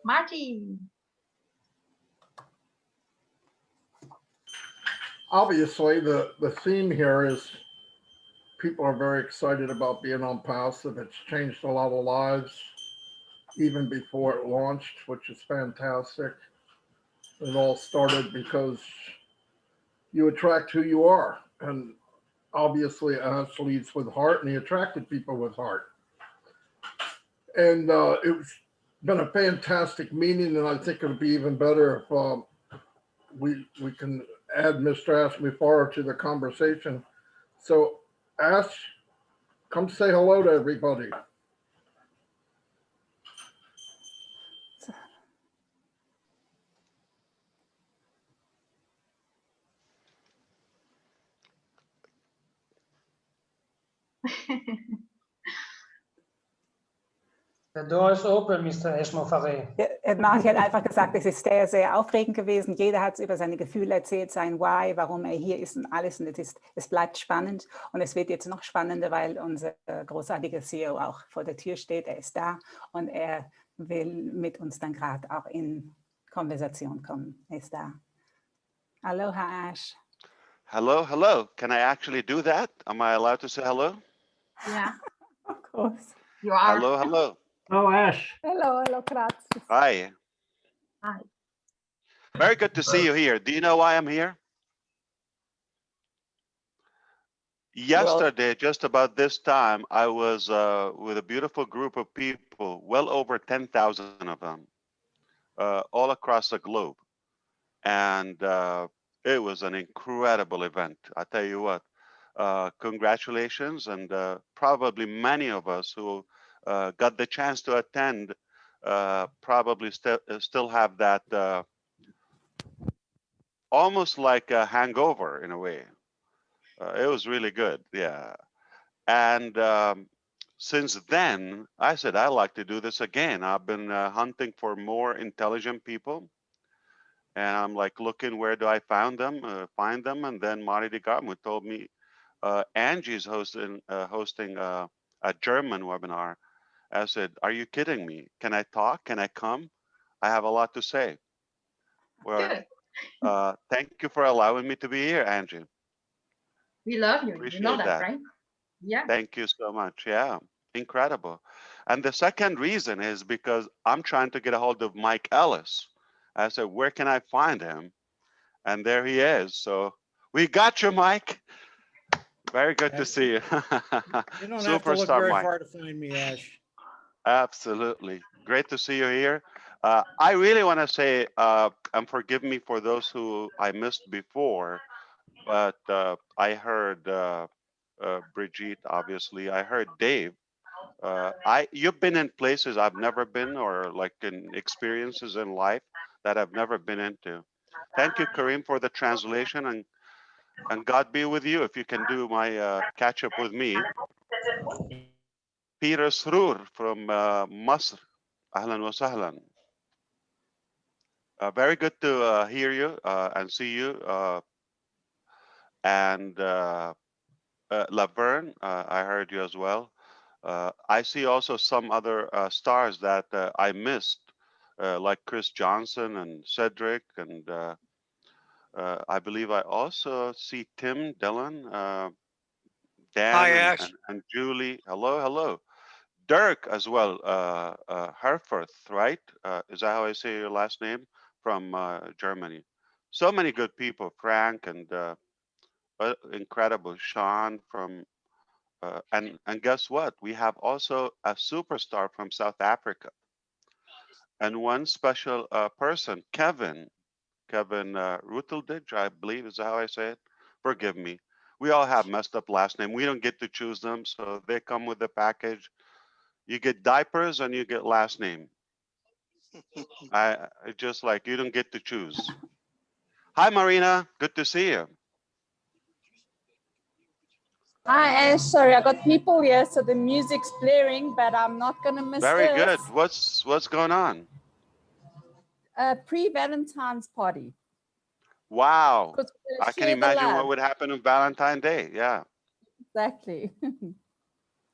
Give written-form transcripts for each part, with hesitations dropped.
Martin. Obviously, the theme here is people are very excited about being on passive. It's changed a lot of lives even before it launched, which is fantastic. It all started because you attract who you are. And obviously, Ash leads with heart, and he attracted people with heart. And it's been a fantastic meeting, and I think it'll be even better if we can add Mr. Ashley Farr to the conversation. So, Ash, come say hello to everybody. The door is open, Mr. Eschmofare. Ja, Mark hat einfach gesagt, es ist sehr, sehr aufregend gewesen. Jeder hat über seine Gefühle erzählt, sein Why, warum er hier ist und alles. Und es bleibt spannend. Und es wird jetzt noch spannender, weil unser großartiger CEO auch vor der Tür steht. Er ist da und er will mit uns dann gerade auch in Konversation kommen. Er ist da. Aloha, Ash. Hello, hello. Can I actually do that? Am I allowed to say hello? Yeah, Of course. you are. Hello, hello. Oh, Ash. Hello, grazie. Hi. Hi. Very good to see you here. Do you know why I'm here? Yesterday, just about this time, I was with a beautiful group of people, well over 10,000 of them, all across the globe. And it was an incredible event. I tell you what, congratulations. And probably many of us who got the chance to attend probably still have that almost like a hangover in a way. It was really good, yeah. And since then, I said, I'd like to do this again. I've been hunting for more intelligent people. And I'm like looking, where do I find them? And then Mari de Garmo told me, Angie's hosting a German webinar. I said, are you kidding me? Can I talk? Can I come? I have a lot to say. Well, thank you for allowing me to be here, Angie. We love you. Appreciate You know that, that. right? Yeah. Thank you so much. Yeah, incredible. And the second reason is because I'm trying to get a hold of Mike Ellis. I said, where can I find him? And there he is. So we got you, Mike. Very good to see you. You don't have to look very far to find me, Ash. Absolutely. Great to see you here. I really want to say, and forgive me for those who I missed before, but I heard Brigitte, obviously. I heard Dave. You've been in places I've never been, or like in experiences in life that I've never been into. Thank you, Kareem, for the translation, and God be with you if you can do my catch up with me. Peter Sroor from Masr. Ahlan wa sahlan. Very good to hear you and see you. And Laverne, I heard you as well. I see also some other stars that I missed, like Chris Johnson and Cedric, and I believe I also see Tim Dillon, Dan, Hi, and Julie. Hello, hello. Dirk as well, Herforth, right? Is that how I say your last name? From Germany. So many good people, Frank and incredible Sean from, and guess what? We have also a superstar from South Africa. And one special person, Kevin Rutelditch, I believe is how I say it. Forgive me. We all have messed up last name. We don't get to choose them, so they come with the package. You get diapers and you get last name. I just like, you don't get to choose. Hi, Marina. Good to see you. Hi, Ash. Sorry, I got people here, so the music's blaring, but I'm not gonna miss Very this. good. What's going on? A pre-Valentine's party. Wow. Because we're gonna I can share the imagine what love. would happen on Valentine's Day. Yeah. Exactly. This is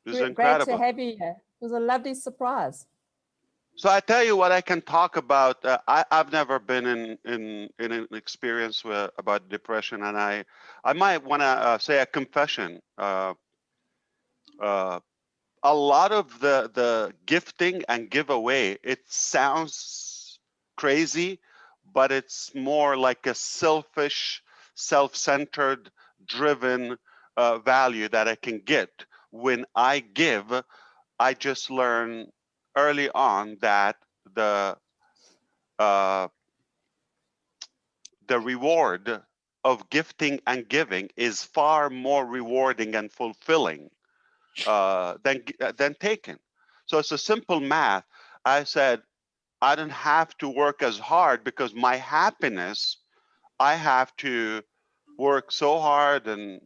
Great to incredible. have you here. It was a lovely surprise. So I tell you what I can talk about. I've never been in an experience about depression, and I might want to say a confession. A lot of the gifting and giveaway, it sounds crazy, but it's more like a selfish, self-centered, driven value that I can get when I give. I just learn early on that the uh, the reward of gifting and giving is far more rewarding and fulfilling than taking. So it's a simple math. I said I don't have to work as hard because my happiness, I have to work so hard and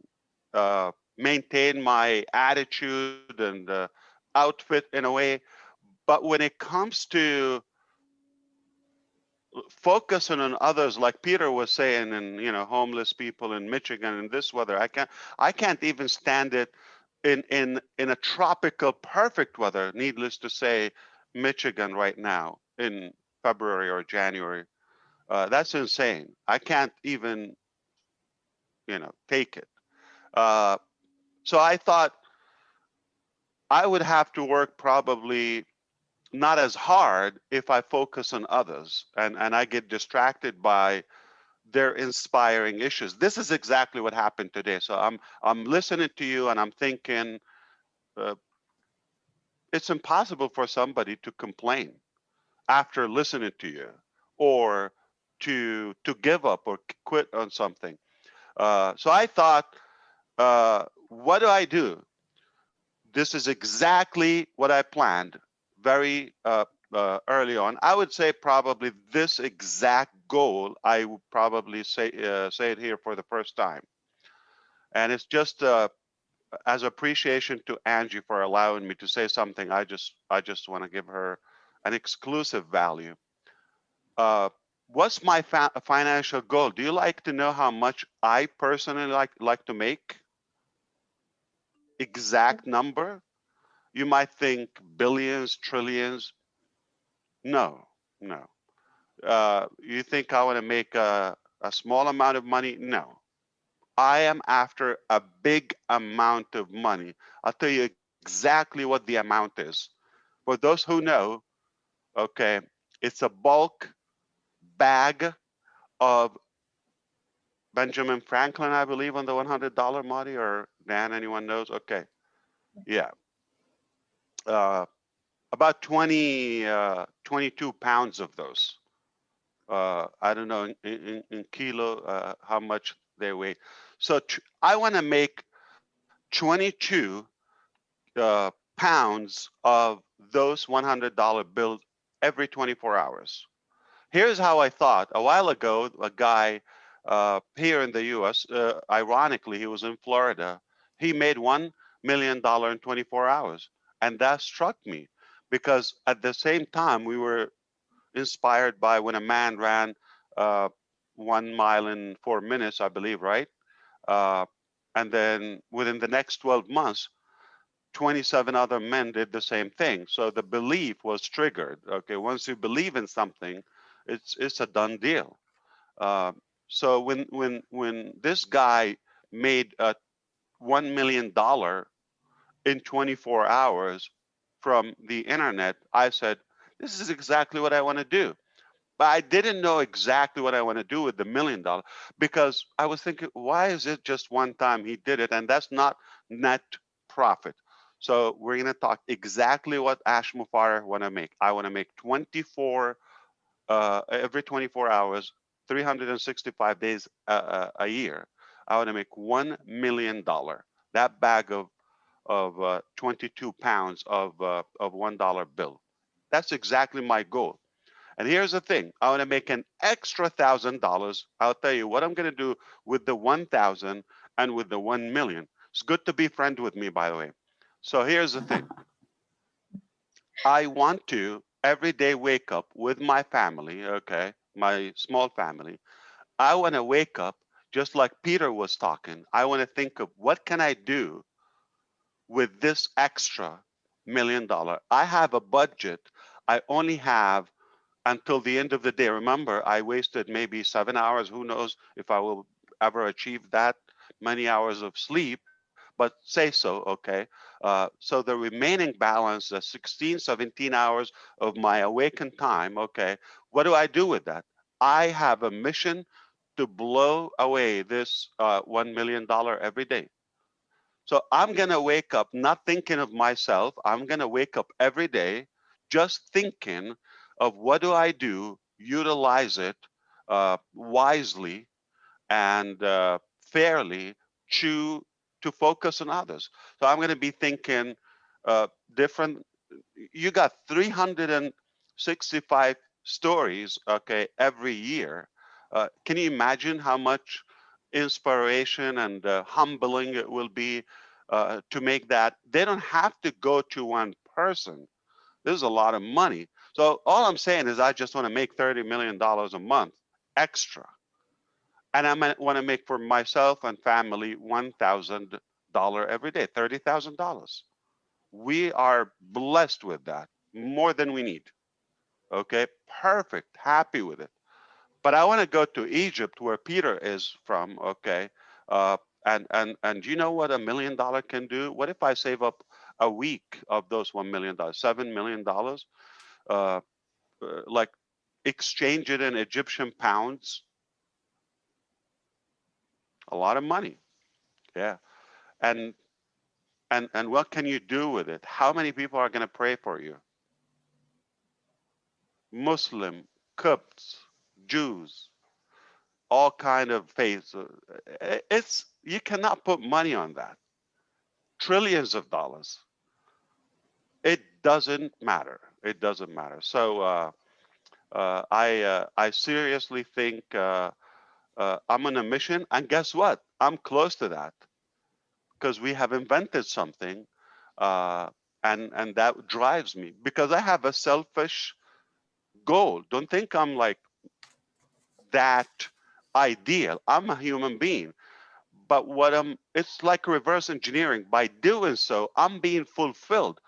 maintain my attitude and outfit in a way. But when it comes to focusing on others, like Peter was saying, and homeless people in Michigan in this weather, I can't even stand it in a tropical perfect weather, needless to say, Michigan right now in February or January. That's insane. I can't even take it. So I thought I would have to work probably not as hard if I focus on others, and I get distracted by their inspiring issues. This is exactly what happened today. So I'm listening to you and I'm thinking uh, it's impossible for somebody to complain after listening to you, or to give up or quit on something. So I thought, what do I do? This is exactly what I planned very early on. I would say probably this exact goal, I would probably say it here for the first time. And it's just as appreciation to Angie for allowing me to say something. I just want to give her an exclusive value. Uh, what's my financial goal? Do you like to know how much I personally like to make? Exact number? You might think billions, trillions. No, no. You think I want to make a small amount of money? No. I am after a big amount of money. I'll tell you exactly what the amount is. For those who know, okay, it's a bulk bag of Benjamin Franklin, I believe, on the $100, Marty, or Dan, anyone knows? Okay, yeah. Uh, about 22 pounds of those. I don't know in kilo how much they weigh. So I want to make 22 pounds of those $100 bills every 24 hours. Here's how I thought. A while ago, a guy here in the U.S., ironically, he was in Florida. He made $1 million in 24 hours. And that struck me because at the same time, we were inspired by when a man ran uh, 1 mile in 4 minutes, I believe, right? Uh, and then within the next 12 months, 27 other men did the same thing. So the belief was triggered. Okay, once you believe in something, it's a done deal. Uh, so when this guy made $1 million in 24 hours from the internet, I said, this is exactly what I want to do. But I didn't know exactly what I want to do with the $1 million because I was thinking, why is it just one time he did it? And that's not net profit. So we're going to talk exactly what Ash Mufar want to make. I want to make 24 every 24 hours, 365 days a year. I want to make $1 million. That bag of 22 pounds of $1 bill. That's exactly my goal. And here's the thing, I want to make an extra $1,000. I'll tell you what I'm going to do with the 1,000 and with the 1 million. It's good to be friend with me, by the way. So here's the thing. I want to every day wake up with my family, okay, my small family. I want to wake up just like Peter was talking. I want to think of what can I do with this extra $1 million. I have a budget I only have until the end of the day. Remember, I wasted maybe 7 hours. Who knows if I will ever achieve that many hours of sleep, but say so, okay? So the remaining balance, the 16, 17 hours of my awakened time, okay, what do I do with that? I have a mission to blow away this $1 million every day. So I'm going to wake up not thinking of myself. I'm going to wake up every day just thinking of what do I do, utilize it wisely and fairly to focus on others. So I'm going to be thinking different. You got 365 stories, okay, every year. Can you imagine how much inspiration and humbling it will be to make that? They don't have to go to one person. This is a lot of money. So all I'm saying is I just want to make $30 million a month extra. And I want to make for myself and family $1,000 every day, $30,000. We are blessed with that, more than we need. Okay, perfect, happy with it. But I want to go to Egypt, where Peter is from. Okay, uh, and you know what $1 million can do? What if I save up a week of those $1 million, $7 million? Like exchange it in Egyptian pounds, a lot of money. Yeah, and and what can you do with it? How many people are going to pray for you? Muslim, Copts, Jews, all kind of faiths. It's you cannot put money on that. Trillions of dollars. It doesn't matter. It doesn't matter. So I seriously think I'm on a mission, and guess what? I'm close to that because we have invented something, uh, and that drives me because I have a selfish goal. Don't think I'm like that ideal. I'm a human being. But what it's like reverse engineering. By doing so, I'm being fulfilled.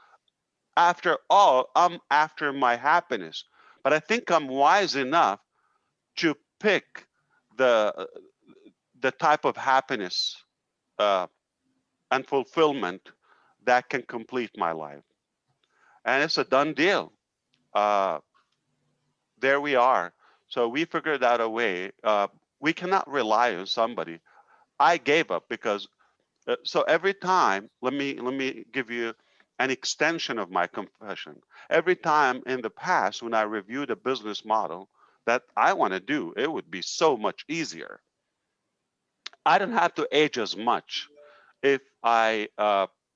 After all, I'm after my happiness. But I think I'm wise enough to pick the the type of happiness uh, and fulfillment that can complete my life. And it's a done deal. Uh, there we are. So we figured out a way. We cannot rely on somebody. I gave up because so every time, let me give you an extension of my confession. Every time in the past when I reviewed a business model that I want to do, it would be so much easier. I don't have to age as much if I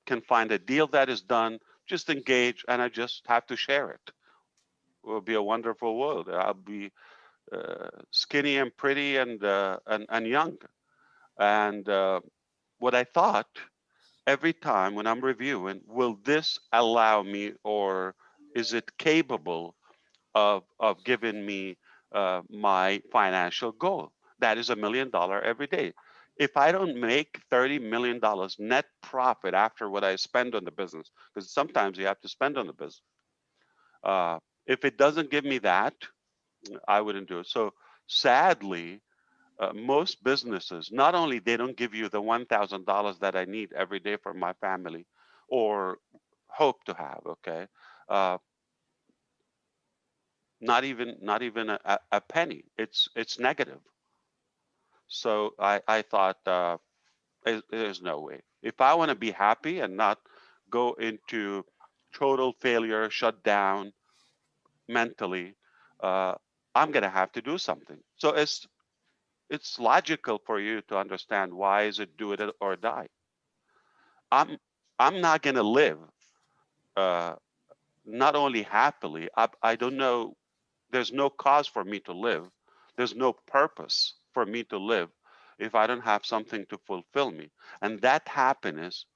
can find a deal that is done, just engage, and I just have to share it. It will be a wonderful world. I'll be skinny and pretty and young. And what I thought every time when I'm reviewing, will this allow me or is it capable of giving me my financial goal? That is $1 million every day. If I don't make $30 million net profit after what I spend on the business, because sometimes you have to spend on the business, if it doesn't give me that, I wouldn't do it. So sadly, most businesses not only they don't give you the $1,000 that I need every day for my family or hope to have, okay, uh, not even a penny. It's negative. So I thought there's no way. If I want to be happy and not go into total failure, shut down mentally, uh, I'm gonna have to do something. So it's logical for you to understand why is it do it or die. I'm I'm not gonna live uh, not only happily. I don't know. There's no cause for me to live. There's no purpose for me to live if I don't have something to fulfill me. And that happiness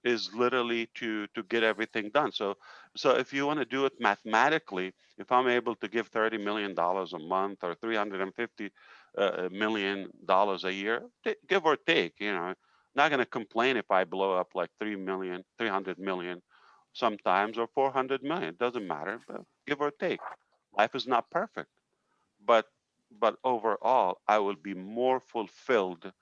is literally to get everything done. So if you want to do it mathematically, if I'm able to give $30 million a month or $350 million a year, give or take, not going to complain if I blow up like 300 million sometimes, or 400 million. It doesn't matter, but give or take. Life is not perfect, but overall, I will be more fulfilled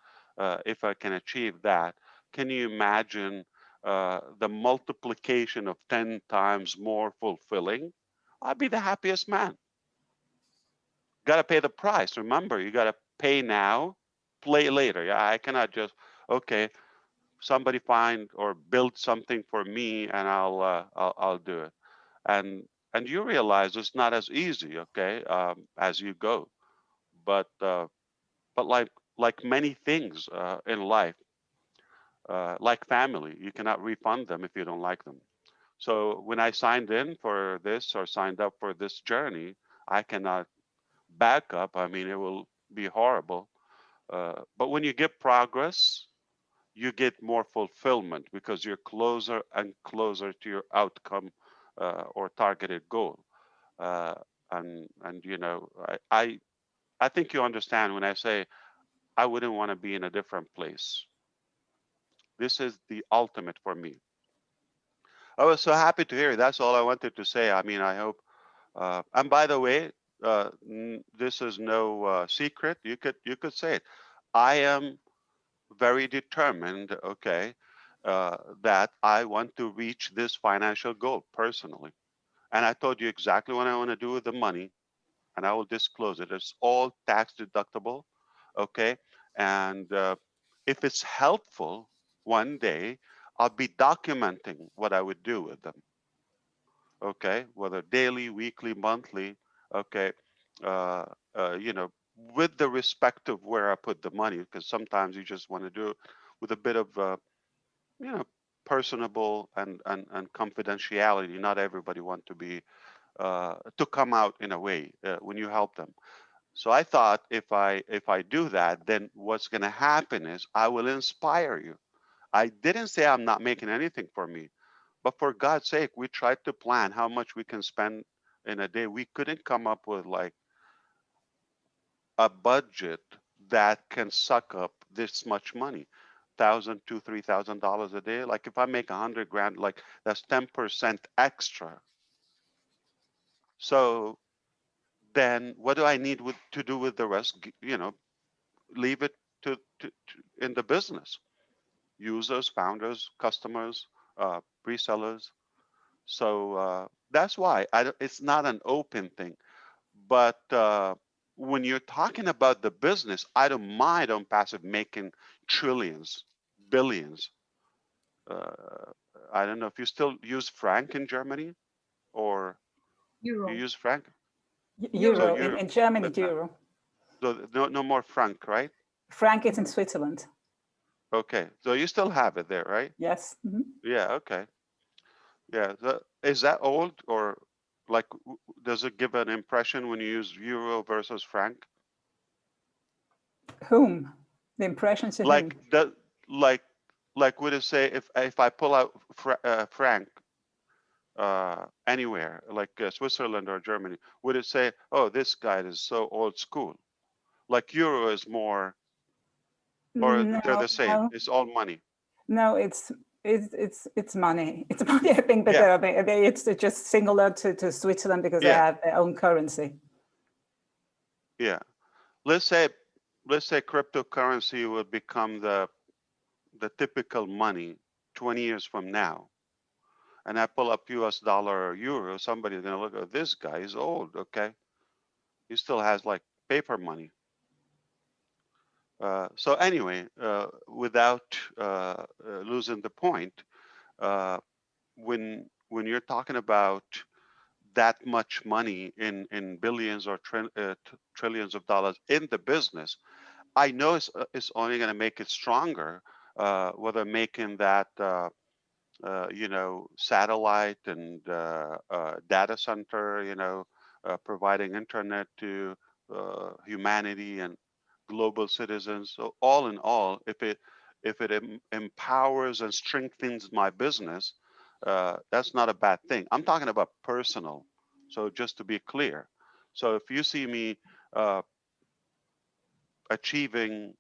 if I can achieve that. Can you imagine the multiplication of 10 times more fulfilling? I'd be the happiest man. Got to pay the price. Remember, you got to pay now, play later. Yeah, I cannot just, okay, somebody find or build something for me, and I'll do it. And you realize it's not as easy, okay, as you go. But like many things in life, like family, you cannot refund them if you don't like them. So when I signed in for this or signed up for this journey, I cannot back up. I mean, it will be horrible. But when you get progress, you get more fulfillment because you're closer and closer to your outcome or targeted goal. Uh, and you know, I think you understand when I say I wouldn't want to be in a different place. This is the ultimate for me. I was so happy to hear. That's all I wanted to say. I mean, I hope. And by the way, this is no secret. You could say it. I am very determined. Okay, that I want to reach this financial goal personally. And I told you exactly what I want to do with the money, and I will disclose it. It's all tax deductible. Okay, and if it's helpful, one day I'll be documenting what I would do with them. Okay, whether daily, weekly, monthly. Okay, uh, you know, with the respect of where I put the money, because sometimes you just want to do it with a bit of you know, personable and confidentiality. Not everybody want to be to come out in a way when you help them. So I thought if I do that, then what's going to happen is I will inspire you. I didn't say I'm not making anything for me, but for God's sake, we tried to plan how much we can spend in a day. We couldn't come up with like a budget that can suck up this much money. Thousand to $3,000 a day. Like if I make 100 grand, like that's 10% extra. So then what do I need to do with the rest? You know, leave it to in the business. Users, founders, customers, resellers. So that's why it's not an open thing. But when you're talking about the business, I don't mind on passive making trillions, billions. Uh, I don't know if you still use franc in Germany or you Euro. use franc. So Euro, you're in Germany, but euro. so no more franc, right? Franc is in No. Switzerland. Okay, so you still have it there, right? Yes. Mhm. Yeah. Okay. Yeah. Is that old or like does it give an impression when you use euro versus franc? Whom? The impression to whom? Like the like like would it say if I pull out franc anywhere like Switzerland or Germany, would it say, oh, this guy is so old school? Like euro is more, or they're No, the same. no, It's all money. no. It's money. It's money. I think, but Yeah. it's just singular to Switzerland because they Yeah. have their own currency. Yeah. Let's say cryptocurrency would become the typical money 20 years from now, and I pull up US dollar or euro, somebody's going to look at this guy. He's old. Okay. He still has like paper money. So anyway, without losing the point, uh, when you're talking about that much money in billions or trillions of dollars in the business, I know it's only going to make it stronger. Whether making that you know, satellite and data center, you know, providing internet to humanity and global citizens. So all in all, if it empowers and strengthens my business, that's not a bad thing. I'm talking about personal. So just to be clear, so if you see me achieving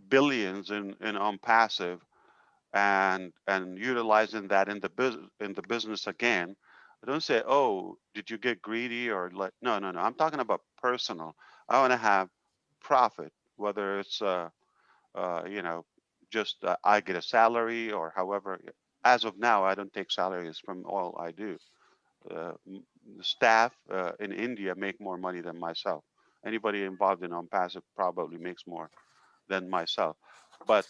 billions in on passive, and utilizing that in the business again. I don't say, oh, did you get greedy or like, no, no, no. I'm talking about personal. I want to have profit, whether it's you know, just I get a salary or however. As of now, I don't take salaries from all I do. The staff in India make more money than myself. Anybody involved in OnPassive probably makes more than myself. But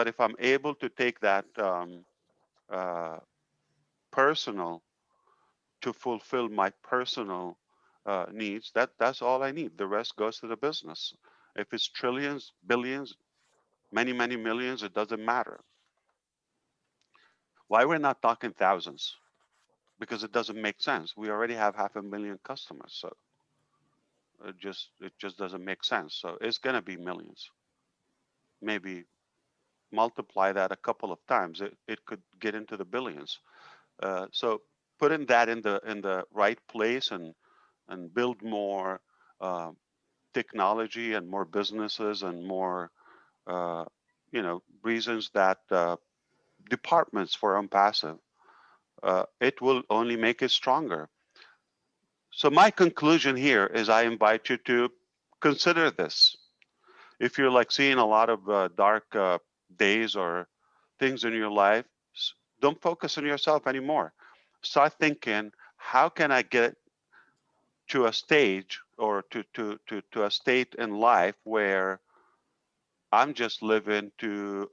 if I'm able to take that uh, personal to fulfill my personal needs, that's all I need. The rest goes to the business. If it's trillions, billions, many, many millions, it doesn't matter. Why we're not talking thousands? Because it doesn't make sense. We already have 500,000 customers, so it just doesn't make sense. So it's gonna be millions. Maybe multiply that a couple of times, it could get into the billions. So putting that in the right place and build more uh, technology and more businesses and more reasons that departments for OnPassive, it will only make it stronger. So my conclusion here is I invite you to consider this. If you're like seeing a lot of dark days or things in your life, don't focus on yourself anymore. Start thinking, how can I get to a stage or to a state in life where I'm just living to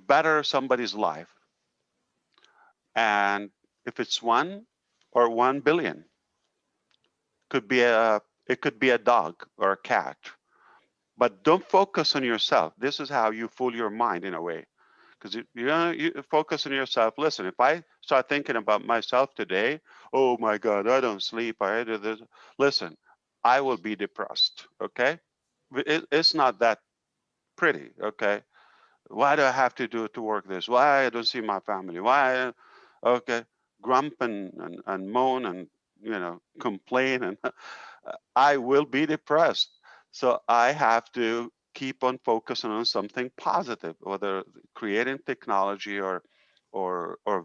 better somebody's life. And if it's 1 or 1 billion, could be it could be a dog or a cat. But don't focus on yourself. This is how you fool your mind in a way. Because you focus on yourself. Listen, if I start thinking about myself today, oh my God, I don't sleep, I do this. Listen, I will be depressed. Okay, it's not that pretty. Okay, why do I have to do to work this? Why I don't see my family? Why? Okay, grump and moan and complain and I will be depressed. So I have to keep on focusing on something positive, whether creating technology or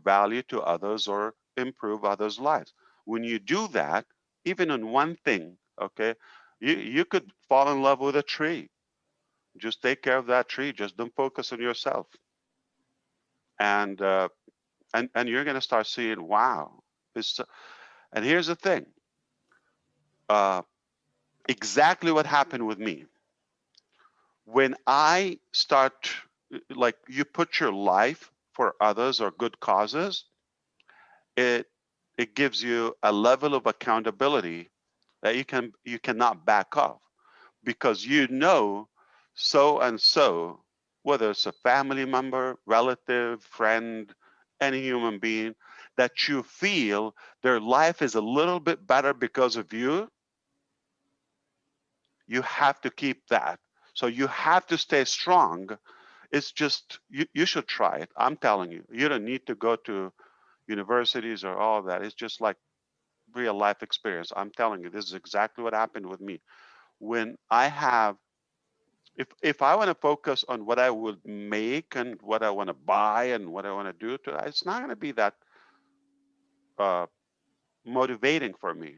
value to others or improve others' lives. When you do that, even on one thing, okay, you could fall in love with a tree. Just take care of that tree. Just don't focus on yourself. And and you're going to start seeing, wow. And here's the thing. Uh, exactly what happened with me. When I start, like you put your life for others or good causes, it it gives you a level of accountability that you cannot back off because so and so, whether it's a family member, relative, friend, any human being, that you feel their life is a little bit better because of you, you have to keep that. So you have to stay strong. It's just, you should try it. I'm telling you, you don't need to go to universities or all that. It's just like real life experience. I'm telling you, this is exactly what happened with me. When I have, if I want to focus on what I would make and what I want to buy and what I want to do it's not going to be that uh, motivating for me.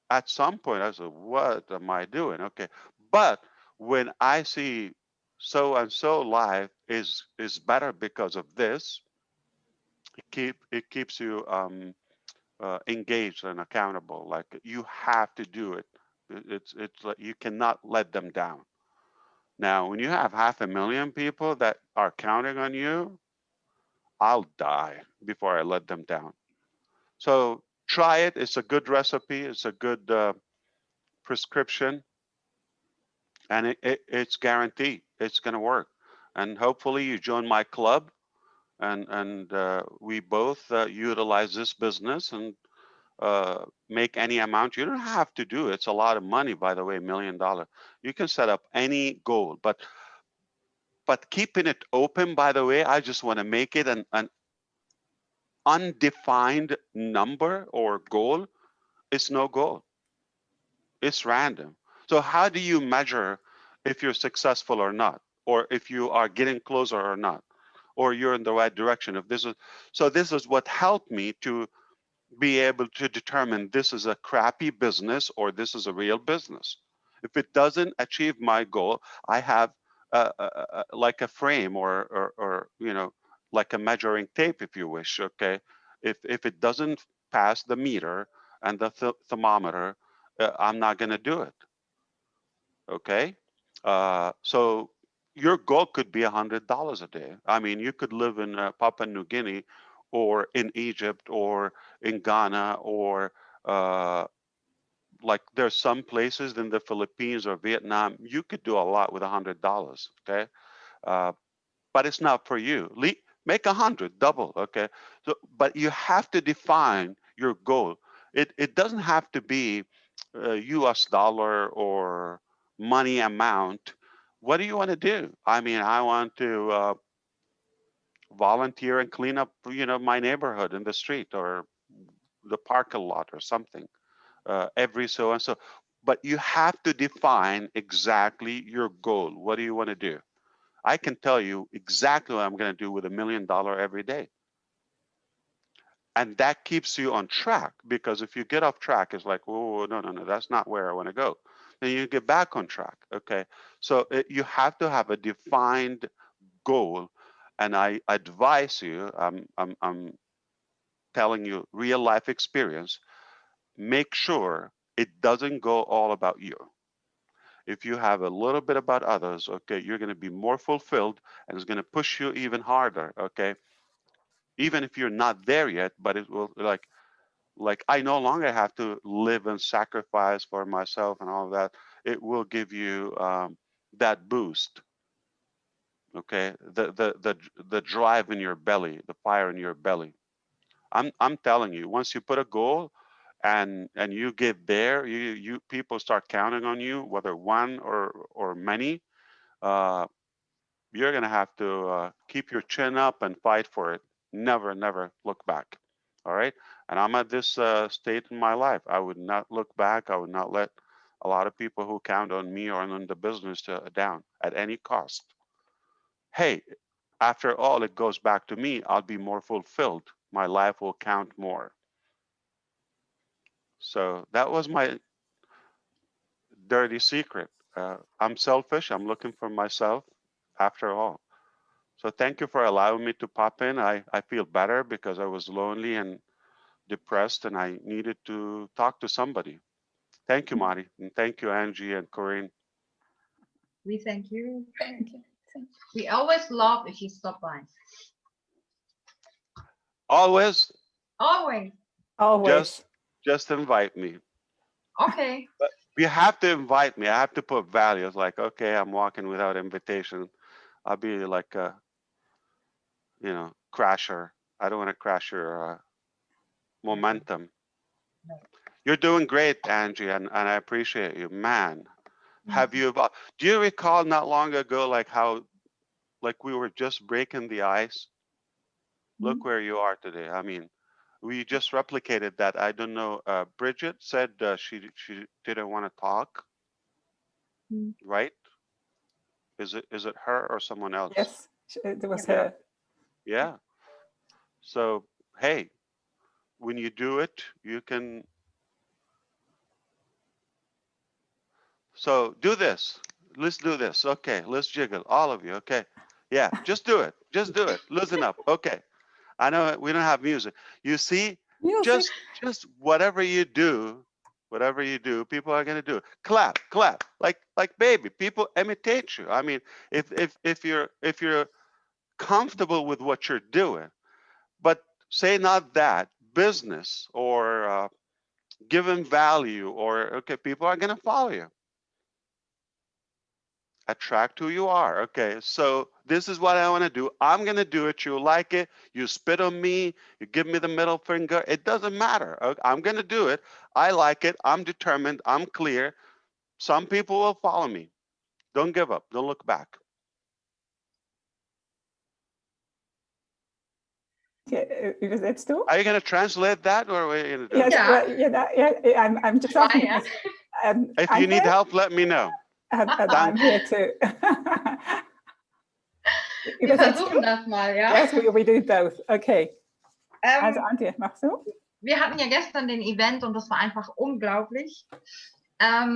At some point, I said, what am I doing? Okay. But when I see so and so life is better because of this, it keeps you engaged and accountable. Like you have to do it. It's like you cannot let them down. Now, when you have 500,000 people that are counting on you, I'll die before I let them down. So try it. It's a good recipe. It's a good prescription, and it's guaranteed it's going to work. And hopefully, you join my club, and we both utilize this business and make any amount. You don't have to do it. It's a lot of money, by the way, $1 million. You can set up any goal, but keeping it open, by the way, I just want to make it an undefined number or goal. It's no goal. It's random. So how do you measure if you're successful or not, or if you are getting closer or not, or you're in the right direction. If this is so, this is what helped me to be able to determine this is a crappy business or this is a real business. If it doesn't achieve my goal, I have like a frame or you know, like a measuring tape, if you wish. Okay, if it doesn't pass the meter and the thermometer, I'm not going to do it. Okay, so your goal could be $100 a day. I mean, you could live in Papua New Guinea, or in Egypt, or in Ghana, or like there's some places in the Philippines or Vietnam, you could do a lot with $100. Okay, but it's not for you. Make 100, double. Okay, so but you have to define your goal. It doesn't have to be U.S. dollar or money amount. What do you want to do? I mean, I want to volunteer and clean up, you know, my neighborhood in the street or the parking lot or something every so and so. But you have to define exactly your goal. What do you want to do? I can tell you exactly what I'm going to do with $1 million every day. And that keeps you on track, because if you get off track, it's like, oh, no, that's not where I want to go. Then you get back on track. Okay. So you have to have a defined goal. And I advise you, I'm telling you real life experience, make sure it doesn't go all about you. If you have a little bit about others, okay, you're going to be more fulfilled, and it's going to push you even harder. Okay. Even if you're not there yet, but it will, like I no longer have to live and sacrifice for myself and all of that. It will give you that boost. Okay, the drive in your belly, the fire in your belly. I'm telling you, once you put a goal and you get there, you people start counting on you, whether one or many. You're gonna have to keep your chin up and fight for it. Never look back. All right. And I'm at this state in my life. I would not look back. I would not let a lot of people who count on me or on the business down at any cost. Hey, after all, it goes back to me. I'll be more fulfilled. My life will count more. So that was my dirty secret. I'm selfish. I'm looking for myself after all. So thank you for allowing me to pop in. I feel better because I was lonely and depressed, and I needed to talk to somebody. Thank you, Mari. And thank you, Angie and Corinne. We thank you. Thank you. We always love if you stop by. Always, Always. Always. just invite me. Okay. But you have to invite me. I have to put values like, okay, I'm walking without invitation. I'll be like a, you know, crasher. I don't want to crash your momentum. You're doing great, Angie, and I appreciate you. Man, have you, do you recall not long ago, like how, like we were just breaking the ice? Look where you are today. I mean, we just replicated that. I don't know. Bridget said she didn't want to talk, right? Is it her or someone else? Yes, it was her. Yeah. So hey, when you do it, you can. So do this. Let's do this. Okay, let's jiggle, all of you. Okay, yeah, just do it. Just do it. Listen up. Okay, I know we don't have music. You see, Music. just whatever you do, people are gonna do it. Clap, clap, like baby. People imitate you. I mean, if you're comfortable with what you're doing, but say not that business or giving value, or okay, people are gonna follow you. Attract who you are. Okay, so this is what I want to do. I'm going to do it. You like it. You spit on me. You give me the middle finger. It doesn't matter. I'm going to do it. I like it. I'm determined. I'm clear. Some people will follow me. Don't give up. Don't look back. Übersetzt du? Are you going to translate that, or what are you going to do? Yes, Yeah. well, yeah, I'm just asking. Yeah. If you need help, let me know. And I'm here too. Wir versuchen das mal, ja. Yes, we do both. Okay. Also Antje, machst du? Wir hatten ja gestern den Event und das war einfach unglaublich. Er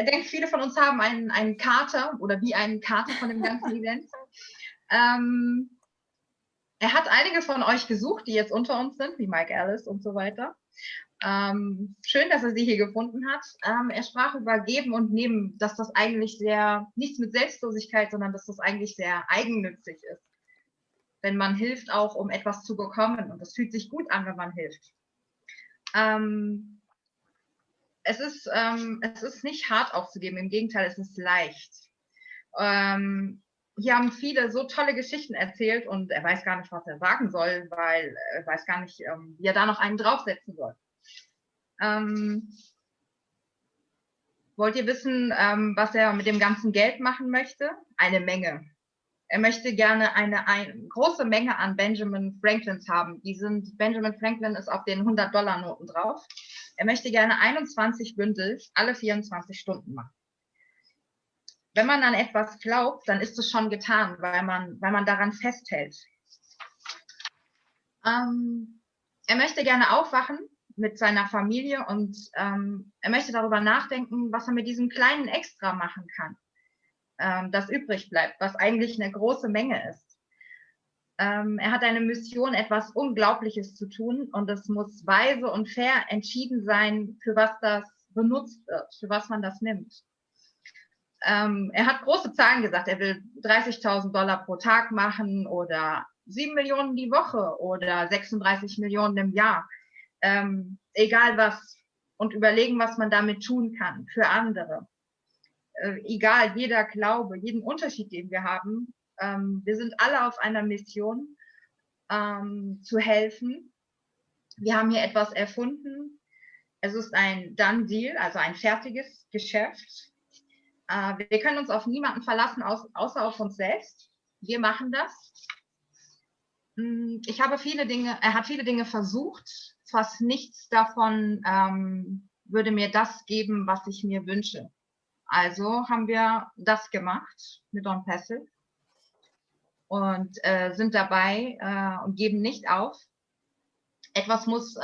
denkt, viele von uns haben einen Kater oder wie einen Kater von dem ganzen Event. Er hat einige von euch gesucht, die jetzt unter uns sind, wie Mike Ellis und so weiter. Schön, dass er sie hier gefunden hat. Er sprach über Geben und Nehmen, dass das eigentlich nichts mit Selbstlosigkeit, sondern dass das eigentlich sehr eigennützig ist. Denn man hilft auch, um etwas zu bekommen. Und das fühlt sich gut an, wenn man hilft. Es ist nicht hart aufzugeben, im Gegenteil, es ist leicht. Hier haben viele so tolle Geschichten erzählt und er weiß gar nicht, was er sagen soll, weil er weiß gar nicht, wie er da noch einen draufsetzen soll. Wollt ihr wissen, was er mit dem ganzen Geld machen möchte? Eine Menge. Er möchte gerne eine große Menge an Benjamin Franklins haben. Benjamin Franklin ist auf den 100-Dollar-Noten drauf. Er möchte gerne 21 Bündel alle 24 Stunden machen. Wenn man an etwas glaubt, dann ist es schon getan, weil man daran festhält. Er möchte gerne aufwachen mit seiner Familie und er möchte darüber nachdenken, was er mit diesem kleinen Extra machen kann, das übrig bleibt, was eigentlich eine große Menge ist. Er hat eine Mission, etwas Unglaubliches zu tun und es muss weise und fair entschieden sein, für was das benutzt wird, für was man das nimmt. Er hat große Zahlen gesagt, er will 30.000 Dollar pro Tag machen oder 7 Millionen die Woche oder 36 Millionen im Jahr. Egal was und überlegen, was man damit tun kann für andere. Egal, jeder Glaube, jeden Unterschied, den wir haben, wir sind alle auf einer Mission, zu helfen. Wir haben hier etwas erfunden. Es ist ein Done Deal, also ein fertiges Geschäft. Wir können uns auf niemanden verlassen, außer auf uns selbst. Wir machen das. Er hat viele Dinge versucht. Fast nichts davon würde mir das geben, was ich mir wünsche. Also haben wir das gemacht mit On Passive und sind dabei und geben nicht auf. Etwas muss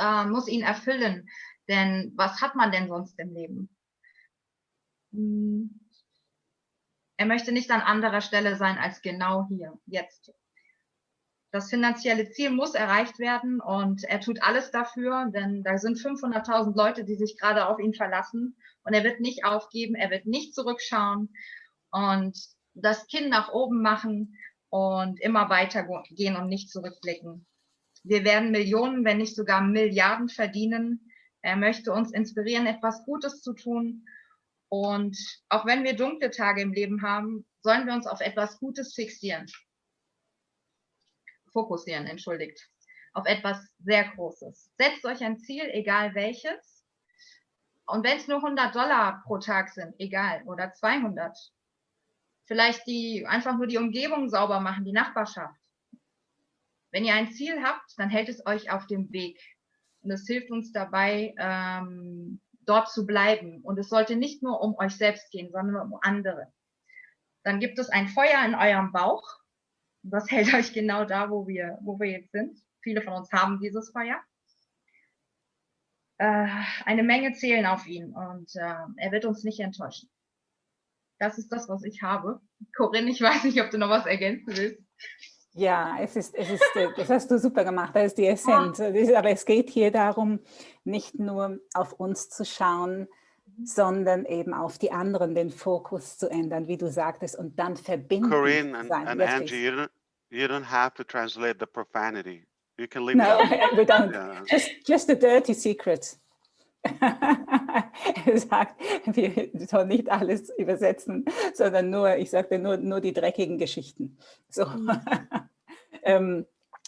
ihn erfüllen, denn was hat man denn sonst im Leben? Er möchte nicht an anderer Stelle sein als genau hier, jetzt. Das finanzielle Ziel muss erreicht werden und er tut alles dafür, denn da sind 500.000 Leute, die sich gerade auf ihn verlassen und er wird nicht aufgeben, er wird nicht zurückschauen und das Kinn nach oben machen und immer weitergehen und nicht zurückblicken. Wir werden Millionen, wenn nicht sogar Milliarden verdienen. Er möchte uns inspirieren, etwas Gutes zu tun. Und auch wenn wir dunkle Tage im Leben haben, sollen wir uns auf etwas Gutes fokussieren, entschuldigt, auf etwas sehr Großes. Setzt euch ein Ziel, egal welches. Und wenn es nur 100 Dollar pro Tag sind, egal, oder 200. Vielleicht einfach nur die Umgebung sauber machen, die Nachbarschaft. Wenn ihr ein Ziel habt, dann hält es euch auf dem Weg. Und es hilft uns dabei, dort zu bleiben. Und es sollte nicht nur um euch selbst gehen, sondern um andere. Dann gibt es ein Feuer in eurem Bauch. Das hält euch genau da, wo wir jetzt sind. Viele von uns haben dieses Feuer. Eine Menge zählen auf ihn und er wird uns nicht enttäuschen. Das ist das, was ich habe. Corinne, ich weiß nicht, ob du noch was ergänzen willst. Ja, das hast du super gemacht, das ist die Essenz. Aber es geht hier darum, nicht nur auf uns zu schauen, sondern eben auf die anderen den Fokus zu ändern, wie du sagtest, und dann verbindlich Corinne zu sein. and Yes, Angie, you don't have to translate the profanity. You can leave no, it out. we don't. Yeah. Just a dirty secret. Er sagt, wir sollen nicht alles übersetzen, sondern ich sagte nur die dreckigen Geschichten. So.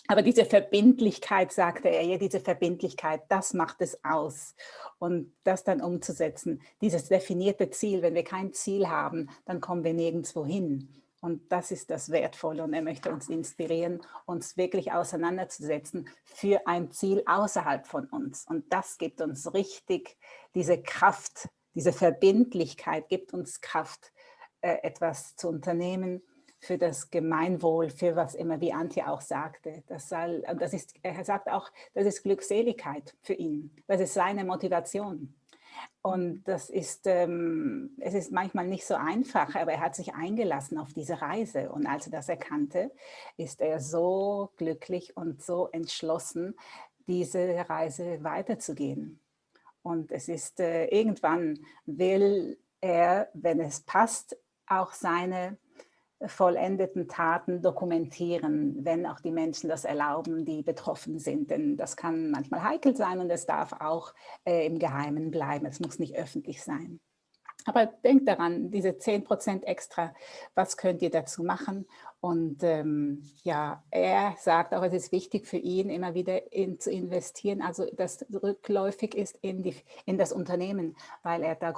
Aber diese Verbindlichkeit, sagte er, ja, diese Verbindlichkeit, das macht es aus. Und das dann umzusetzen, dieses definierte Ziel, wenn wir kein Ziel haben, dann kommen wir nirgendwo hin. Und das ist das Wertvolle. Und er möchte uns inspirieren, uns wirklich auseinanderzusetzen für ein Ziel außerhalb von uns. Und das gibt uns richtig diese Kraft, diese Verbindlichkeit gibt uns Kraft, etwas zu unternehmen für das Gemeinwohl, für was immer, wie Antje auch sagte. Er sagt auch, das ist Glückseligkeit für ihn. Das ist seine Motivation. Und das ist, es ist manchmal nicht so einfach, aber er hat sich eingelassen auf diese Reise. Und als er das erkannte, ist er so glücklich und so entschlossen, diese Reise weiterzugehen. Und es ist, irgendwann will er, wenn es passt, auch seine vollendeten Taten dokumentieren, wenn auch die Menschen das erlauben, die betroffen sind. Denn das kann manchmal heikel sein und es darf auch im Geheimen bleiben. Es muss nicht öffentlich sein. Aber denkt daran, diese 10% extra, was könnt ihr dazu machen? Und ja, er sagt auch, es ist wichtig für ihn, immer wieder zu investieren, also das rückläufig ist in das Unternehmen, weil er da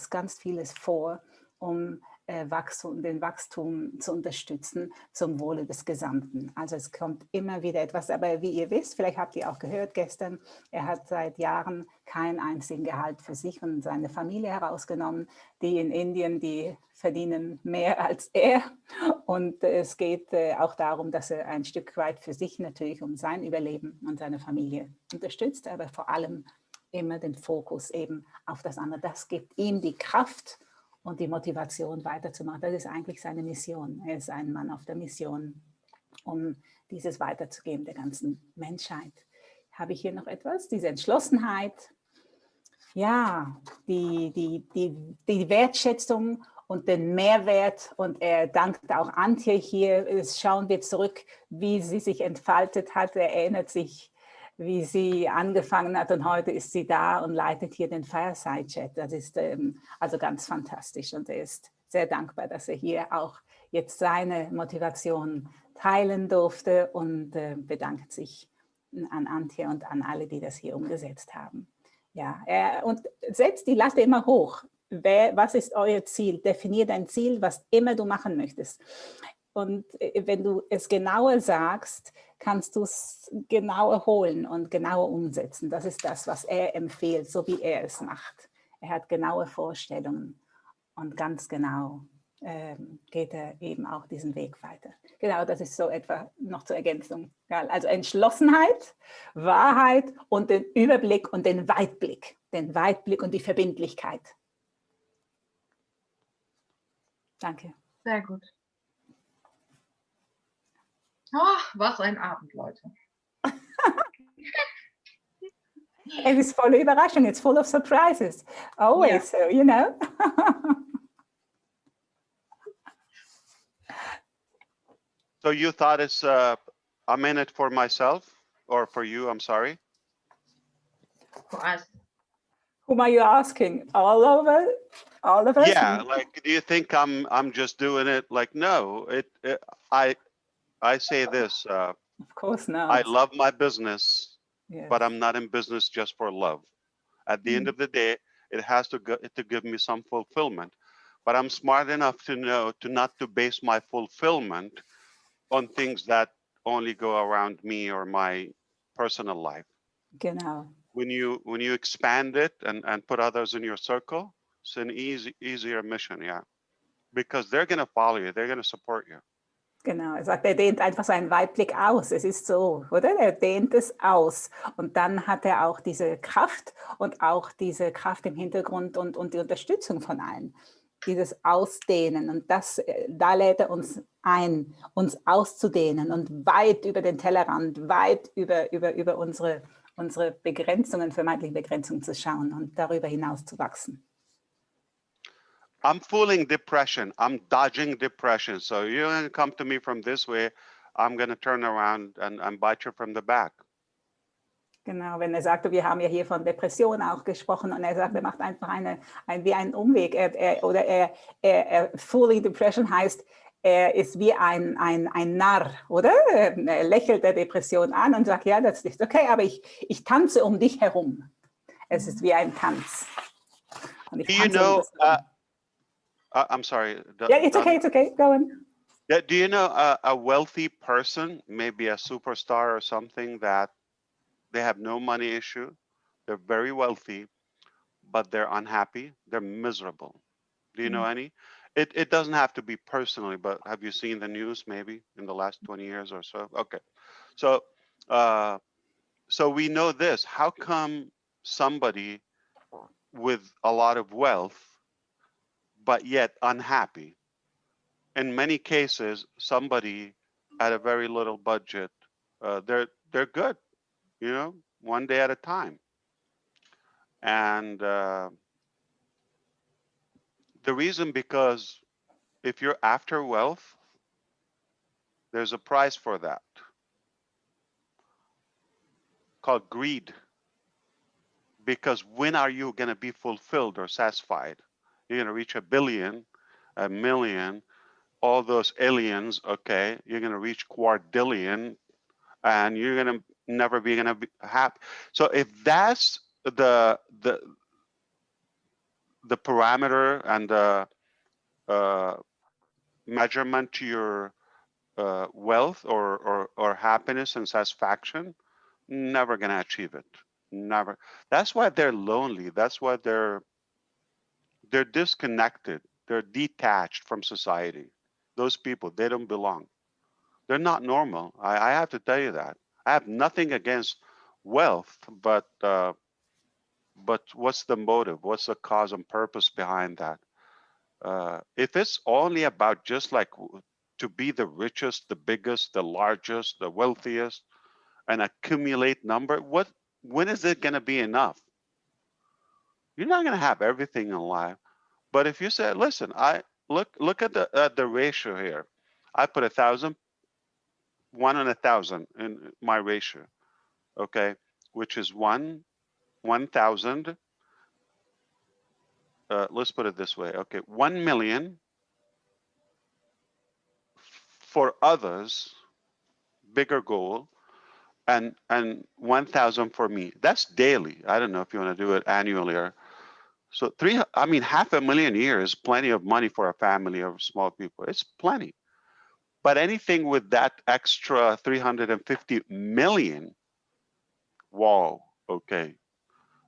ganz vieles vor, um den Wachstum zu unterstützen zum Wohle des Gesamten. Also es kommt immer wieder etwas, aber wie ihr wisst, vielleicht habt ihr auch gehört gestern, er hat seit Jahren keinen einzigen Gehalt für sich und seine Familie herausgenommen. Die in Indien, die verdienen mehr als er. Und es geht auch darum, dass er ein Stück weit für sich natürlich um sein Überleben und seine Familie unterstützt, aber vor allem immer den Fokus eben auf das andere. Das gibt ihm die Kraft und die Motivation weiterzumachen. Das ist eigentlich seine Mission. Er ist ein Mann auf der Mission, um dieses weiterzugeben der ganzen Menschheit. Habe ich hier noch etwas? Diese Entschlossenheit, ja, die Wertschätzung und den Mehrwert. Und er dankt auch Antje hier. Schauen wir zurück, wie sie sich entfaltet hat. Er erinnert sich, wie sie angefangen hat und heute ist sie da und leitet hier den Fireside-Chat. Das ist also ganz fantastisch und er ist sehr dankbar, dass er hier auch jetzt seine Motivation teilen durfte und bedankt sich an Antje und an alle, die das hier umgesetzt haben. Ja, und setzt die Latte immer hoch. Was ist euer Ziel? Definiert ein Ziel, was immer du machen möchtest. Und wenn du es genauer sagst, kannst du es genauer holen und genauer umsetzen. Das ist das, was er empfiehlt, so wie er es macht. Er hat genaue Vorstellungen und ganz genau geht er eben auch diesen Weg weiter. Genau, das ist so etwa noch zur Ergänzung. Ja, also Entschlossenheit, Wahrheit und den Überblick und den Weitblick und die Verbindlichkeit. Danke. Sehr gut. Oh, was ein Abend, Leute. Es ist voller Überraschung, it's full of surprises. Always, yeah. So, you know. So you thought it's a minute for myself or for you, I'm sorry? For us. Whom are you asking? All of us? Yeah, like, do you think I'm just doing it? Like, no, I say this. Of course not. I love my business, yes. But I'm not in business just for love. At the end of the day, it has to give me some fulfillment. But I'm smart enough to know not to base my fulfillment on things that only go around me or my personal life. Genau. When you expand it and put others in your circle, it's an easier mission, yeah. Because they're going to follow you, they're going to support you. Genau, er sagt, er dehnt einfach seinen Weitblick aus. Es ist so, oder? Er dehnt es aus. Und dann hat er auch diese Kraft und auch diese Kraft im Hintergrund und die Unterstützung von allen. Dieses Ausdehnen. Und da lädt er uns ein, uns auszudehnen und weit über den Tellerrand, weit über unsere Begrenzungen, vermeintlichen Begrenzungen zu schauen und darüber hinaus zu wachsen. I'm fooling depression. I'm dodging depression. So you're going to come to me from this way. I'm going to turn around and bite you from the back. Genau, wenn er sagte, wir haben ja hier von Depression auch gesprochen und er sagt, er macht einfach wie einen Umweg. Fooling depression heißt, er ist wie ein Narr, oder? Er lächelt der Depression an und sagt, ja, das ist okay, aber ich tanze um dich herum. Es ist wie ein Tanz. Und Do you know... I'm sorry. Yeah, it's okay. Go on. Do you know a wealthy person, maybe a superstar or something, that they have no money issue? They're very wealthy, but they're unhappy, they're miserable. Do you know any? It doesn't have to be personally, but have you seen the news maybe in the last 20 years or so? Okay. So, so we know this. How come somebody with a lot of wealth, but yet unhappy? In many cases, somebody at a very little budget, they're good, you know, one day at a time. And the reason, because if you're after wealth, there's a price for that called greed. Because when are you going to be fulfilled or satisfied? You're going to reach 1 billion, 1 million, all those aliens, okay? You're going to reach quadrillion, and you're going to never be going to be happy. So if that's the parameter and the measurement to your wealth or happiness and satisfaction, never going to achieve it. Never. That's why they're lonely. That's why they're disconnected. They're detached from society. Those people, they don't belong. They're not normal. I have to tell you that. I have nothing against wealth, but what's the motive? What's the cause and purpose behind that? If it's only about just like to be the richest, the biggest, the largest, the wealthiest, and accumulate number, when is it going to be enough? You're not going to have everything in life. But if you say, listen, I look at the ratio here. I put 1,000, 1 on 1,000 in my ratio, okay, which is 1,000. Let's put it this way, okay, 1 million for others, bigger goal, and 1,000 for me. That's daily. I don't know if you want to do it annually or so. I mean, 500,000 a year is plenty of money for a family of small people. It's plenty. But anything with that extra 350 million, wow, okay.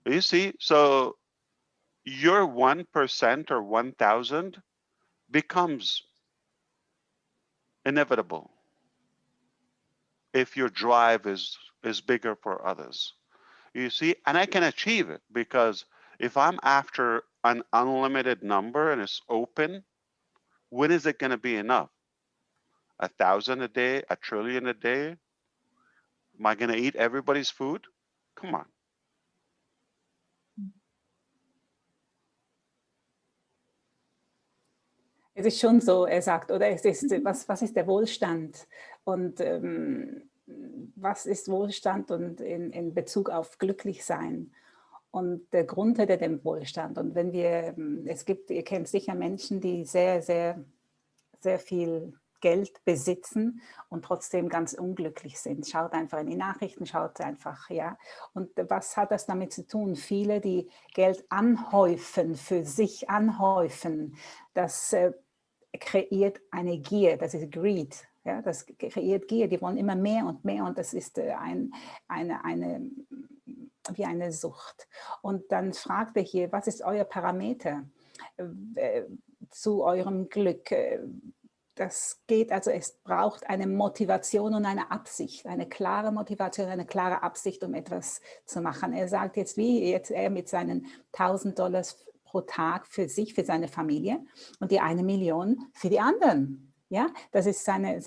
You see, so your 1% or 1,000 becomes inevitable if your drive is bigger for others. You see, and I can achieve it because if I'm after an unlimited number and it's open, when is it going to be enough? 1,000 a day, 1,000,000,000,000 a day? Am I going to eat everybody's food? Come on. Es ist schon so, er sagt, oder es ist, was ist der Wohlstand und was ist Wohlstand und in Bezug auf glücklich sein und der Grund hinter dem Wohlstand. Und wenn wir, ihr kennt sicher Menschen, die sehr, sehr, sehr viel Geld besitzen und trotzdem ganz unglücklich sind. Schaut einfach in die Nachrichten, schaut einfach, ja. Und was hat das damit zu tun? Viele, die Geld anhäufen, für sich anhäufen, das kreiert eine Gier, das ist Greed. Ja, das kreiert Gier, die wollen immer mehr und das ist wie eine Sucht. Und dann fragt er hier, was ist euer Parameter zu eurem Glück? Das geht, also es braucht eine Motivation und eine Absicht, eine klare Motivation, eine klare Absicht, um etwas zu machen. Er sagt jetzt, wie jetzt er mit seinen $1.000 pro Tag für sich, für seine Familie und die 1 Million für die anderen. Ja, das ist seine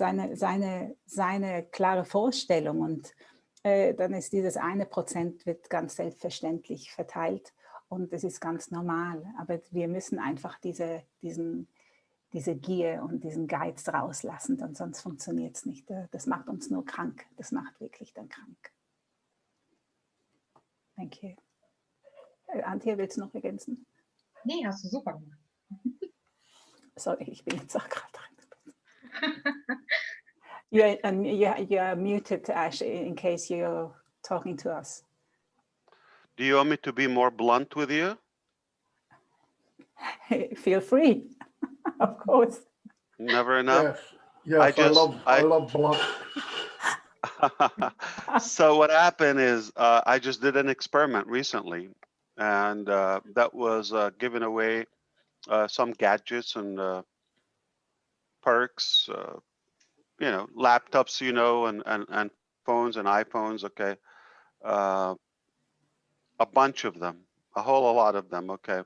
klare Vorstellung und dann ist dieses 1% wird ganz selbstverständlich verteilt und das ist ganz normal. Aber wir müssen einfach diese Gier und diesen Geiz rauslassen, denn sonst funktioniert es nicht. Das macht uns nur krank. Das macht wirklich dann krank. Thank you. Antje, willst du noch ergänzen? Nee, hast du super gemacht. Sorry, ich bin jetzt auch gerade drin. You're muted, Ash, in case you're talking to us. Do you want me to be more blunt with you? Feel free, of course. Never enough? Yes, I love blunt. So what happened is I just did an experiment recently. and that was giving away some gadgets and perks, laptops, and phones and iPhones. Okay, uh, a bunch of them, a whole lot of them. Okay,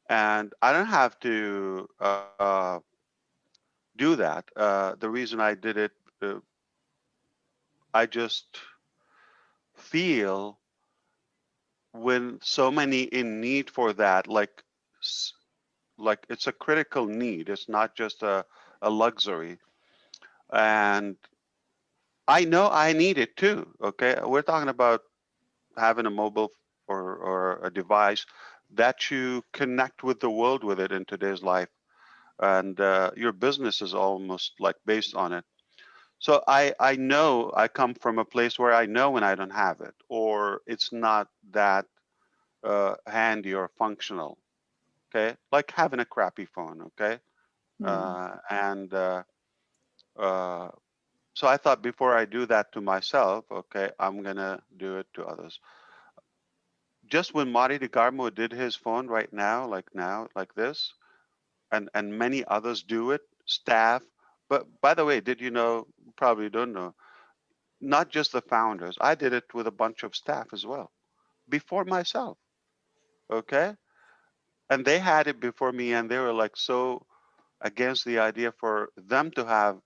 and I don't have to do that. The reason I did it, I just feel when so many in need for that, like it's a critical need. It's not just a luxury. And I know I need it too. Okay. We're talking about having a mobile or a device that you connect with the world with it in today's life. And your business is almost like based on it. So I know I come from a place where I know when I don't have it or it's not that handy or functional. Okay. Like having a crappy phone. Okay. And uh, so I thought before I do that to myself, okay, I'm gonna do it to others. Just when Marty DeGarmo did his phone right now, like this, and many others do it, staff. But by the way, did you know? Probably don't know. Not just the founders. I did it with a bunch of staff as well before myself. Okay, and they had it before me, and they were like so against the idea for them to have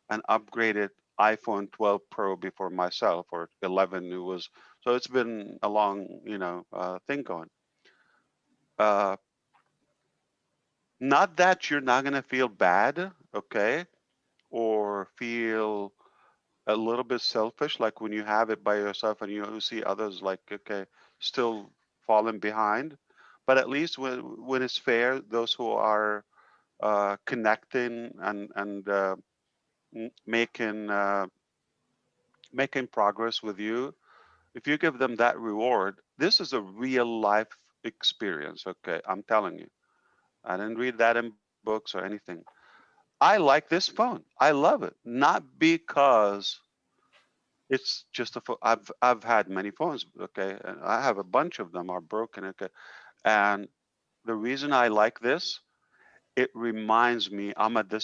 an upgraded iPhone 12 Pro before myself, or 11. It was so. It's been a long, thing going. Uh, Not that you're not gonna feel bad, okay, or feel a little bit selfish, like when you have it by yourself and you see others like, okay, still falling behind. But at least when it's fair, those who are connecting and making progress with you, if you give them that reward, this is a real life experience. Okay, I'm telling you. I didn't read that in books or anything. I like this phone. I love it. Not because it's just a phone. I've had many phones. Okay, and I have a bunch of them are broken. Okay, and the reason I like this, it reminds me I'm at the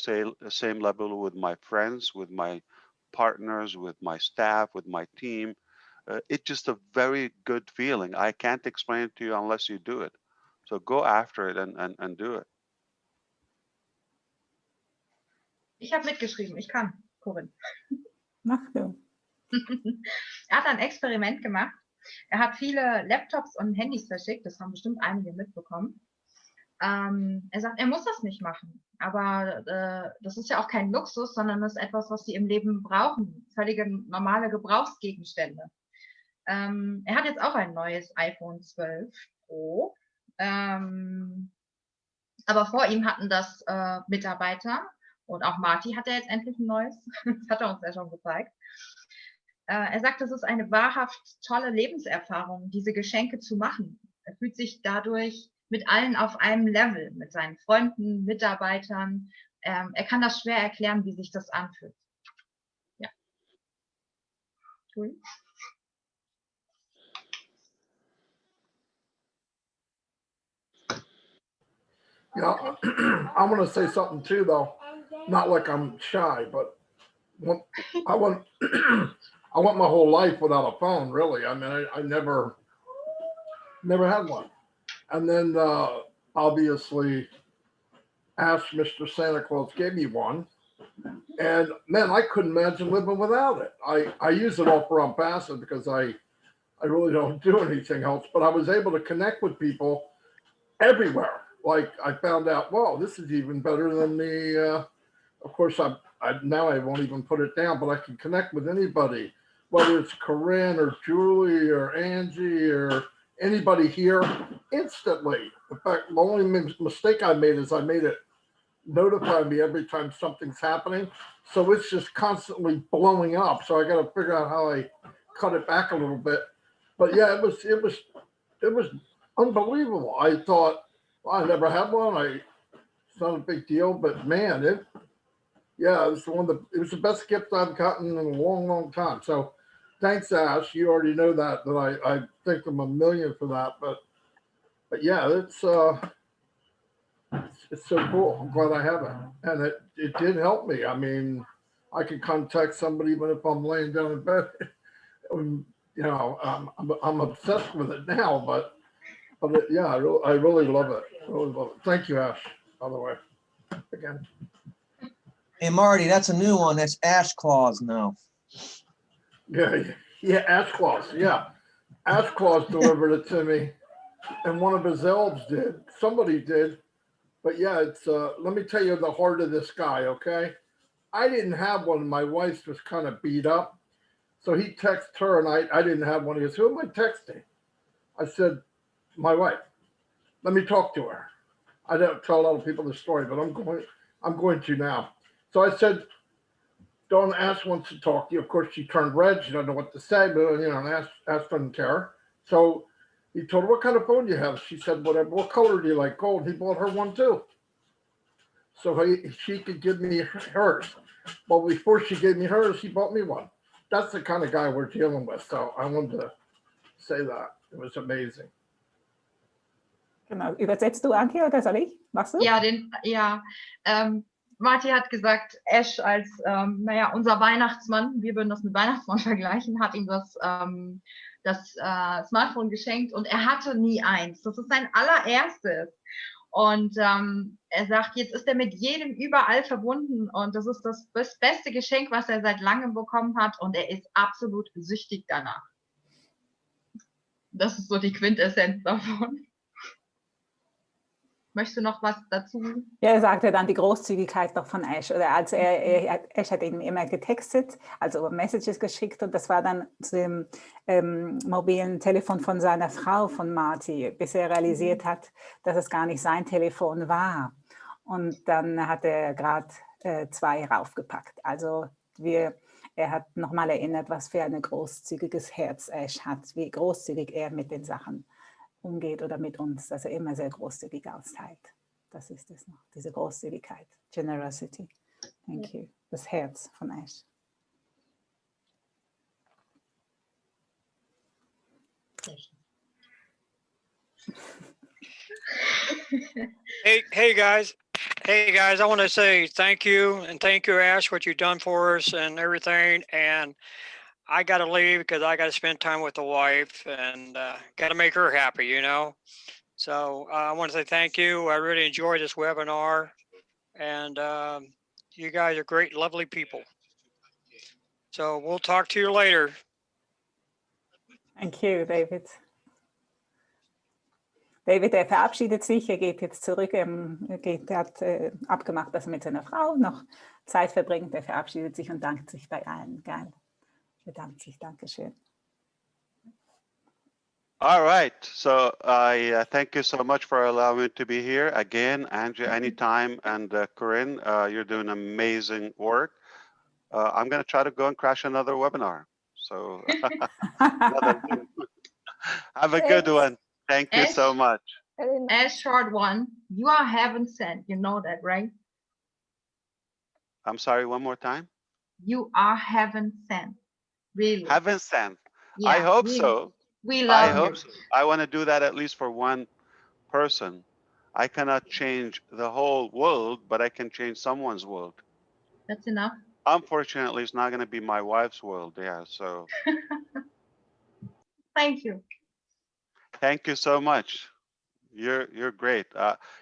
same level with my friends, with my partners, with my staff, with my team. It's just a very good feeling. I can't explain it to you unless you do it. So go after it and do it. Ich habe mitgeschrieben, ich kann, Corinne. Mach du. Er hat ein Experiment gemacht. Er hat viele Laptops und Handys verschickt, das haben bestimmt einige mitbekommen. Er sagt, er muss das nicht machen, aber das ist ja auch kein Luxus, sondern das ist etwas, was sie im Leben brauchen, völlige normale Gebrauchsgegenstände. Er hat jetzt auch ein neues iPhone 12 Pro, aber vor ihm hatten das Mitarbeiter und auch Marty hat er jetzt endlich ein neues, das hat er uns ja schon gezeigt. Er sagt, es ist eine wahrhaft tolle Lebenserfahrung, diese Geschenke zu machen. Er fühlt sich dadurch mit allen auf einem Level, mit seinen Freunden, Mitarbeitern. Er kann das schwer erklären, wie sich das anfühlt. Ja. Cool. Yeah, I want to say something too, though. Not like I'm shy, but I want I went my whole life without a phone. Really, I mean, I never had one, and then obviously, Ash, Mr. Santa Claus gave me one, and man, I couldn't imagine living without it. I use it all for passive because I really don't do anything else, but I was able to connect with people everywhere. Like I found out, well, this is even better than the. Of course, now I won't even put it down, but I can connect with anybody, whether it's Corinne or Julie or Angie or anybody here instantly. In fact, the only mistake I made is I made it notify me every time something's happening. So it's just constantly blowing up. So I got to figure out how I cut it back a little bit. But yeah, it was unbelievable. I thought, well, I never had one. It's not a big deal, but man, it was it was the best gift I've gotten in a long, long time. So thanks, Ash. You already know that I thank them a million for that. But but yeah, it's so cool. I'm glad I have it, and it did help me. I mean, I can contact somebody even if I'm laying down in bed. You know, I'm obsessed with it now, but yeah, I really love it. Really love it. Thank you, Ash. By the way, again. Hey, Marty, that's a new one. That's Ash Claus now. Yeah, Ash Claus. Yeah, Ash Claus delivered it to me, and one of his elves did. Somebody did, but yeah, it's. Let me tell you the heart of this guy. Okay, I didn't have one. My wife's was kind of beat up, so he texted her, and I didn't have one. He goes, "Who am I texting?" I said, "My wife. Let me talk to her." I don't tell a lot of people this story, but I'm going to now. So I said, "Dawn, Ash wants to talk to you." Of course, she turned red. She doesn't know what to say, but you know, Ash doesn't care. So he told her, "What kind of phone do you have?" She said, "Whatever. What color do you like?" Gold. He bought her one too, so she could give me hers. But before she gave me hers, he bought me one. That's the kind of guy we're dealing with. So I wanted to say that it was amazing. Genau. Übersetzt du, Anke, oder soll ich? Machst du? Ja, Marty hat gesagt, Ash als, naja, unser Weihnachtsmann, wir würden das mit Weihnachtsmann vergleichen, hat ihm das Smartphone geschenkt und er hatte nie eins. Das ist sein allererstes. Und er sagt, jetzt ist er mit jedem überall verbunden und das ist das beste Geschenk, was er seit langem bekommen hat und er ist absolut süchtig danach. Das ist so die Quintessenz davon. Möchtest du noch was dazu? Ja, er sagte dann die Großzügigkeit noch von Ash. Oder als Ash hat ihm immer getextet, also Messages geschickt und das war dann zu dem mobilen Telefon von seiner Frau, von Marty, bis er realisiert hat, dass es gar nicht sein Telefon war. Und dann hat er gerade 2 raufgepackt. Also er hat nochmal erinnert, was für ein großzügiges Herz Ash hat, wie großzügig er mit den Sachen umgeht oder mit uns, dass er immer sehr großzügig austeilt. Das ist es noch, diese Großzügigkeit, Generosity. Thank you. Das Herz von Ash. Hey guys, I want to say thank you, and thank you, Ash, what you've done for us and everything. And I got to leave because I got to spend time with the wife and got to make her happy, you know. So I want to say thank you. I really enjoyed this webinar, and you guys are great, lovely people. So we'll talk to you later. Thank you, David. David, er verabschiedet sich, er geht jetzt zurück, er hat abgemacht, dass er mit seiner Frau noch Zeit verbringt, er verabschiedet sich und dankt sich bei allen. Geil. Bedankt sich, Dankeschön. All right, so I thank you so much for allowing me to be here again, Andrea, anytime, and Corinne, you're doing amazing work. I'm going to try to go and crash another webinar. So have a good one. Thank you so much. Ash, short one. You are heaven sent. You know that, right? I'm sorry, one more time. You are heaven sent. Really. Heaven sent. Yeah, I hope really. so. We love I hope you. so. I want to do that at least for one person. I cannot change the whole world, but I can change someone's world. That's enough. Unfortunately, it's not going to be my wife's world. Yeah, so. Thank you. Thank you so much. You're great.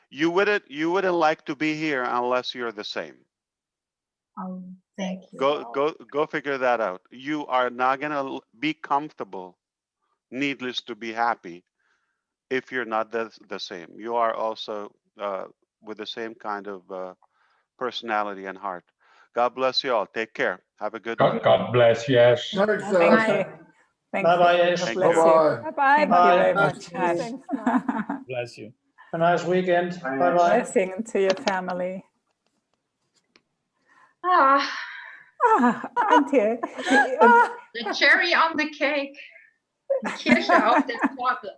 You wouldn't like to be here unless you're the same. Thank you. Go figure that out. You are not going to be comfortable, needless to be happy, if you're not the same. You are also with the same kind of personality and heart. God bless you all. Take care. Have a good one. God bless you, Ash. Thank you. Bye-bye, Ash. Bye-bye. Bye. Thank you very much, Ash. Thanks, Mark. Bless you. A nice weekend. Bye-bye. Blessing to your family. Antje. The cherry on the cake. Die Kirsche auf der Torte.